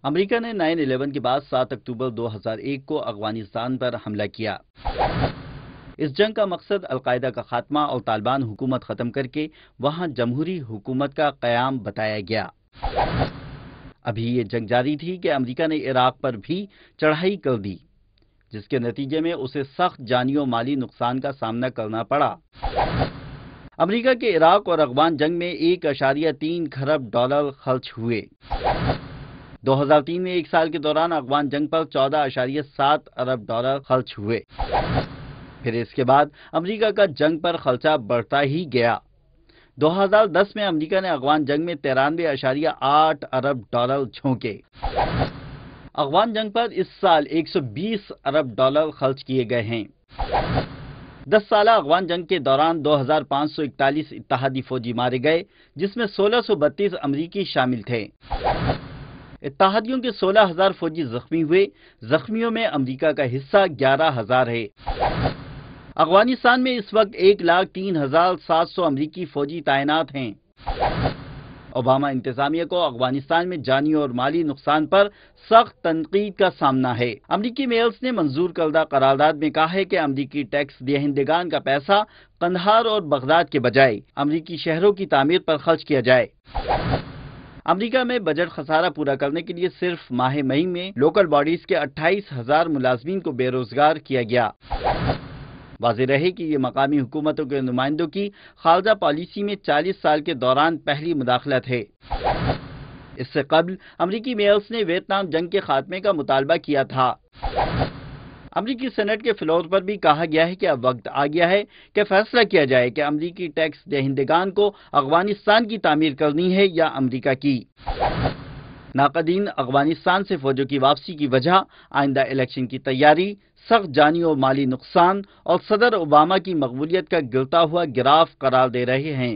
امریکہ نے 9/11 کے بعد 7 اکتوبر 2001 کو افغانستان پر حملہ کیا۔ اس جنگ کا مقصد القاعدہ کا خاتمہ اور طالبان حکومت ختم کر کے وہاں جمہوری حکومت کا قیام بتایا گیا۔ ابھی یہ جنگ جاری تھی کہ امریکہ نے عراق پر بھی چڑھائی کر دی، جس کے نتیجے میں اسے سخت جانی و مالی نقصان کا سامنا کرنا پڑا۔ امریکہ کے عراق اور افغان جنگ میں 1.3 کھرب ڈالر خرچ ہوئے۔ 2003 میں ایک سال کے دوران افغان جنگ پر 14.7 ارب ڈالر خرچ ہوئے۔ پھر اس کے بعد امریکہ کا جنگ پر خرچہ بڑھتا ہی گیا۔ 2010 میں امریکہ نے افغان جنگ میں 93.8 ارب ڈالر جھونکے۔ افغان جنگ پر اس سال 120 ارب ڈالر خرچ کیے گئے ہیں۔ 10 سالہ افغان جنگ کے دوران 2541 اتحادی فوجی مارے گئے، جس میں 1632 امریکی شامل تھے۔ اتحادیوں کے 16,000 فوجی زخمی ہوئے۔ زخمیوں میں امریکہ کا حصہ 11,000 ہے۔ افغانستان میں اس وقت 1,03,700 امریکی فوجی تعینات ہیں۔ اوباما انتظامیہ کو افغانستان میں جانی اور مالی نقصان پر سخت تنقید کا سامنا ہے۔ امریکی میئرز نے منظور کردہ قرارداد میں کہا ہے کہ امریکی ٹیکس دہندگان کا پیسہ قندھار اور بغداد کے بجائے امریکی شہروں کی تعمیر پر خرچ کیا جائے۔ امریکہ میں بجٹ خسارہ پورا کرنے کے لیے صرف ماہ مئی میں لوکل باڈیز کے 28,000 ملازمین کو بے روزگار کیا گیا۔ واضح رہے کہ یہ مقامی حکومتوں کے نمائندوں کی خارجہ پالیسی میں 40 سال کے دوران پہلی مداخلت ہے۔ اس سے قبل امریکی میئرز نے ویتنام جنگ کے خاتمے کا مطالبہ کیا تھا۔ امریکی سینٹ کے فلور پر بھی کہا گیا ہے کہ اب وقت آ گیا ہے کہ فیصلہ کیا جائے کہ امریکی ٹیکس دہندگان کو افغانستان کی تعمیر کرنی ہے یا امریکہ کی۔ ناقدین، افغانستان سے فوجوں کی واپسی کی وجہ آئندہ الیکشن کی تیاری، سخت جانی و مالی نقصان اور صدر اوباما کی مقبولیت کا گرتا ہوا گراف قرار دے رہے ہیں۔